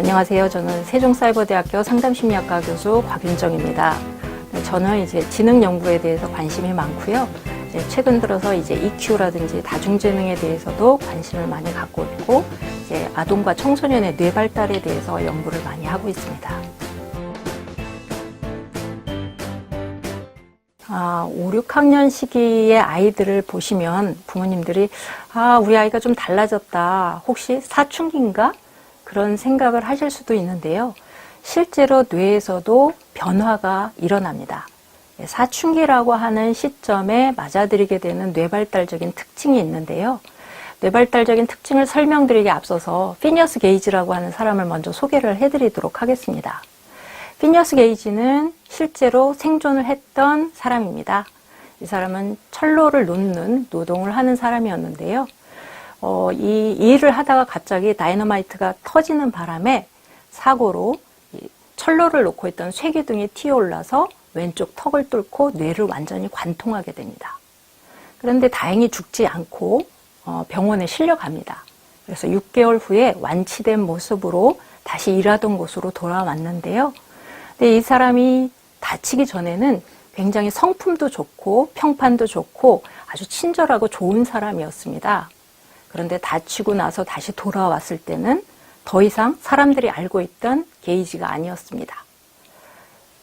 안녕하세요. 저는 세종사이버대학교 상담심리학과 교수 곽윤정입니다. 저는 이제 지능 연구에 대해서 관심이 많고요. 최근 들어서 이제 EQ라든지 다중지능에 대해서도 관심을 많이 갖고 있고, 이제 아동과 청소년의 뇌 발달에 대해서 연구를 많이 하고 있습니다. 5, 6학년 시기의 아이들을 보시면 부모님들이 우리 아이가 좀 달라졌다. 혹시 사춘기인가? 그런 생각을 하실 수도 있는데요. 실제로 뇌에서도 변화가 일어납니다. 사춘기라고 하는 시점에 맞아들이게 되는 뇌발달적인 특징이 있는데요. 뇌발달적인 특징을 설명드리기 앞서서 피니어스 게이지라고 하는 사람을 먼저 소개를 해드리도록 하겠습니다. 피니어스 게이지는 실제로 생존을 했던 사람입니다. 이 사람은 철로를 놓는 노동을 하는 사람이었는데요. 이 일을 하다가 갑자기 다이너마이트가 터지는 바람에 사고로 철로를 놓고 있던 쇠기둥이 튀어올라서 왼쪽 턱을 뚫고 뇌를 완전히 관통하게 됩니다. 그런데 다행히 죽지 않고 병원에 실려갑니다. 그래서 6개월 후에 완치된 모습으로 다시 일하던 곳으로 돌아왔는데요. 근데 이 사람이 다치기 전에는 굉장히 성품도 좋고 평판도 좋고 아주 친절하고 좋은 사람이었습니다. 그런데 다치고 나서 다시 돌아왔을 때는 더 이상 사람들이 알고 있던 게이지가 아니었습니다.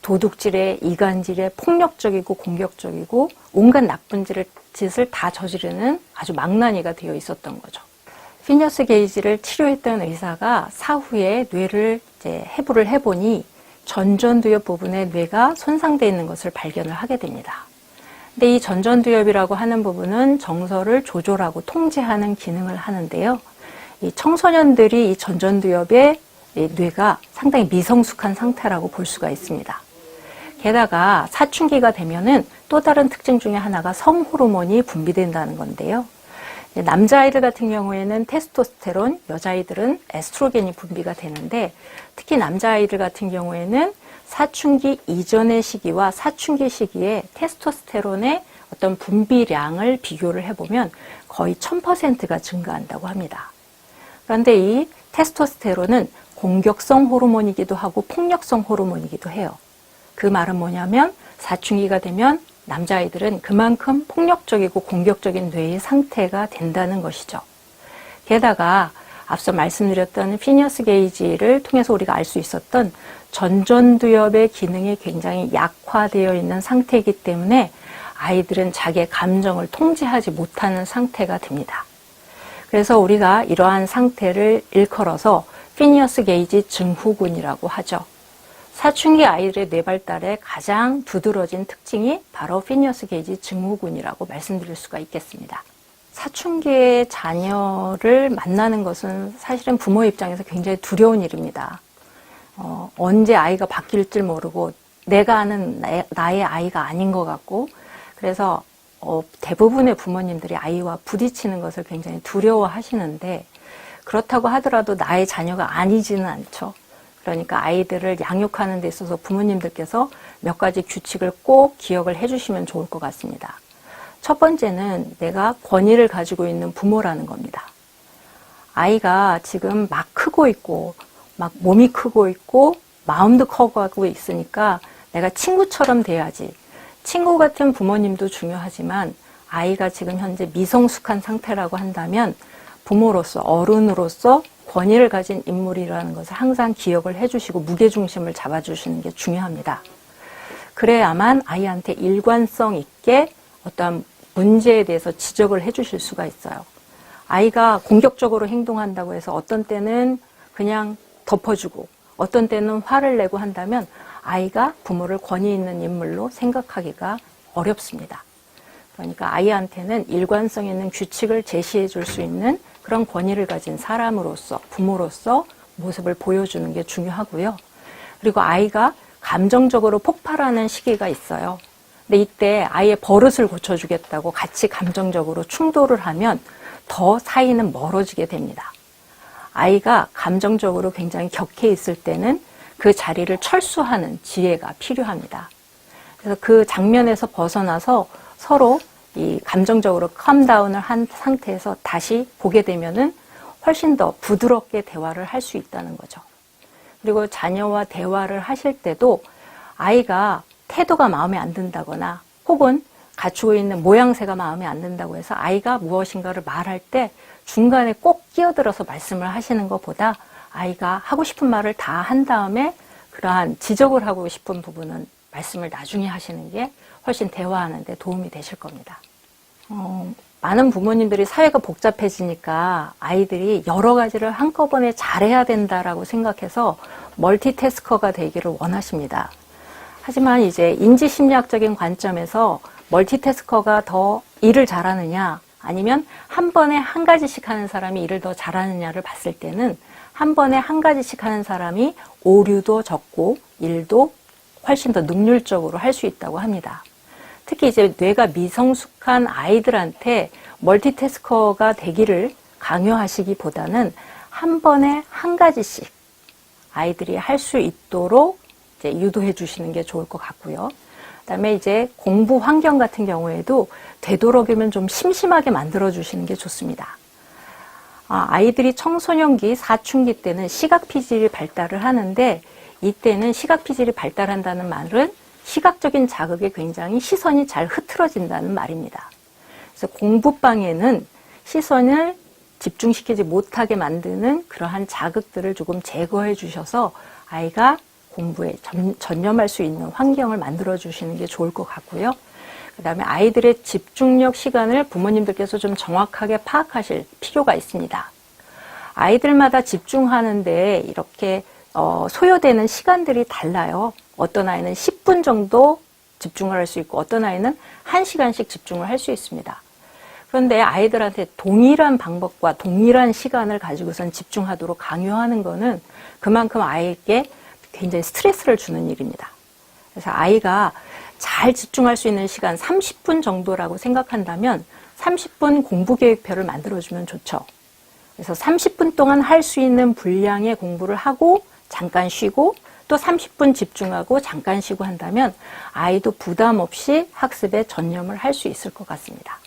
도둑질에, 이간질에 폭력적이고 공격적이고 온갖 나쁜 짓을 다 저지르는 아주 망나니가 되어 있었던 거죠. 피니어스 게이지를 치료했던 의사가 사후에 뇌를 이제 해부를 해보니 전전두엽 부분에 뇌가 손상되어 있는 것을 발견을 하게 됩니다. 근데 이 전전두엽이라고 하는 부분은 정서를 조절하고 통제하는 기능을 하는데요. 이 청소년들이 이 전전두엽의 뇌가 상당히 미성숙한 상태라고 볼 수가 있습니다. 게다가 사춘기가 되면은 또 다른 특징 중에 하나가 성호르몬이 분비된다는 건데요. 남자아이들 같은 경우에는 테스토스테론, 여자아이들은 에스트로겐이 분비가 되는데 특히 남자아이들 같은 경우에는 사춘기 이전의 시기와 사춘기 시기에 테스토스테론의 어떤 분비량을 비교를 해보면 거의 1000%가 증가한다고 합니다. 그런데 이 테스토스테론은 공격성 호르몬이기도 하고 폭력성 호르몬이기도 해요. 그 말은 뭐냐면 사춘기가 되면 남자아이들은 그만큼 폭력적이고 공격적인 뇌의 상태가 된다는 것이죠. 게다가 앞서 말씀드렸던 피니어스 게이지를 통해서 우리가 알 수 있었던 전전두엽의 기능이 굉장히 약화되어 있는 상태이기 때문에 아이들은 자기의 감정을 통제하지 못하는 상태가 됩니다. 그래서 우리가 이러한 상태를 일컬어서 피니어스 게이지 증후군이라고 하죠. 사춘기 아이들의 뇌발달에 가장 두드러진 특징이 바로 피니어스 게이지 증후군이라고 말씀드릴 수가 있겠습니다. 사춘기의 자녀를 만나는 것은 사실은 부모 입장에서 굉장히 두려운 일입니다. 언제 아이가 바뀔 줄 모르고 내가 아는 나의 아이가 아닌 것 같고, 그래서 대부분의 부모님들이 아이와 부딪히는 것을 굉장히 두려워하시는데, 그렇다고 하더라도 나의 자녀가 아니지는 않죠. 그러니까 아이들을 양육하는 데 있어서 부모님들께서 몇 가지 규칙을 꼭 기억을 해주시면 좋을 것 같습니다. 첫 번째는 내가 권위를 가지고 있는 부모라는 겁니다. 아이가 지금 막 크고 있고 막 몸이 크고 있고 마음도 커가고 있으니까 내가 친구처럼 돼야지. 친구 같은 부모님도 중요하지만 아이가 지금 현재 미성숙한 상태라고 한다면 부모로서, 어른으로서 권위를 가진 인물이라는 것을 항상 기억을 해주시고 무게중심을 잡아주시는 게 중요합니다. 그래야만 아이한테 일관성 있게 어떠한 문제에 대해서 지적을 해주실 수가 있어요. 아이가 공격적으로 행동한다고 해서 어떤 때는 그냥 덮어주고 어떤 때는 화를 내고 한다면 아이가 부모를 권위 있는 인물로 생각하기가 어렵습니다. 그러니까 아이한테는 일관성 있는 규칙을 제시해 줄 수 있는 그런 권위를 가진 사람으로서, 부모로서 모습을 보여주는 게 중요하고요. 그리고 아이가 감정적으로 폭발하는 시기가 있어요. 근데 이때 아이의 버릇을 고쳐주겠다고 같이 감정적으로 충돌을 하면 더 사이는 멀어지게 됩니다. 아이가 감정적으로 굉장히 격해 있을 때는 그 자리를 철수하는 지혜가 필요합니다. 그래서 그 장면에서 벗어나서 서로 이 감정적으로 컴다운을 한 상태에서 다시 보게 되면은 훨씬 더 부드럽게 대화를 할 수 있다는 거죠. 그리고 자녀와 대화를 하실 때도 아이가 태도가 마음에 안 든다거나 혹은 갖추고 있는 모양새가 마음에 안 든다고 해서 아이가 무엇인가를 말할 때 중간에 꼭 끼어들어서 말씀을 하시는 것보다 아이가 하고 싶은 말을 다 한 다음에 그러한 지적을 하고 싶은 부분은 말씀을 나중에 하시는 게 훨씬 대화하는 데 도움이 되실 겁니다. 많은 부모님들이 사회가 복잡해지니까 아이들이 여러 가지를 한꺼번에 잘해야 된다라고 생각해서 멀티태스커가 되기를 원하십니다. 하지만 이제 인지심리학적인 관점에서 멀티태스커가 더 일을 잘하느냐 아니면 한 번에 한 가지씩 하는 사람이 일을 더 잘하느냐를 봤을 때는 한 번에 한 가지씩 하는 사람이 오류도 적고 일도 훨씬 더 능률적으로 할 수 있다고 합니다. 특히 이제 뇌가 미성숙한 아이들한테 멀티태스커가 되기를 강요하시기보다는 한 번에 한 가지씩 아이들이 할 수 있도록 이제 유도해 주시는 게 좋을 것 같고요. 그다음에 이제 공부 환경 같은 경우에도 되도록이면 좀 심심하게 만들어 주시는 게 좋습니다. 아이들이 청소년기, 사춘기 때는 시각피질이 발달을 하는데 이때는 시각피질이 발달한다는 말은 시각적인 자극에 굉장히 시선이 잘 흐트러진다는 말입니다. 그래서 공부방에는 시선을 집중시키지 못하게 만드는 그러한 자극들을 조금 제거해 주셔서 아이가 공부에 전념할 수 있는 환경을 만들어 주시는 게 좋을 것 같고요. 그 다음에 아이들의 집중력 시간을 부모님들께서 좀 정확하게 파악하실 필요가 있습니다. 아이들마다 집중하는데 이렇게 소요되는 시간들이 달라요. 어떤 아이는 10분 정도 집중을 할 수 있고 어떤 아이는 1시간씩 집중을 할 수 있습니다. 그런데 아이들한테 동일한 방법과 동일한 시간을 가지고선 집중하도록 강요하는 것은 그만큼 아이에게 굉장히 스트레스를 주는 일입니다. 그래서 아이가 잘 집중할 수 있는 시간 30분 정도라고 생각한다면 30분 공부계획표를 만들어주면 좋죠. 그래서 30분 동안 할 수 있는 분량의 공부를 하고 잠깐 쉬고 또 30분 집중하고 잠깐 쉬고 한다면 아이도 부담 없이 학습에 전념을 할 수 있을 것 같습니다.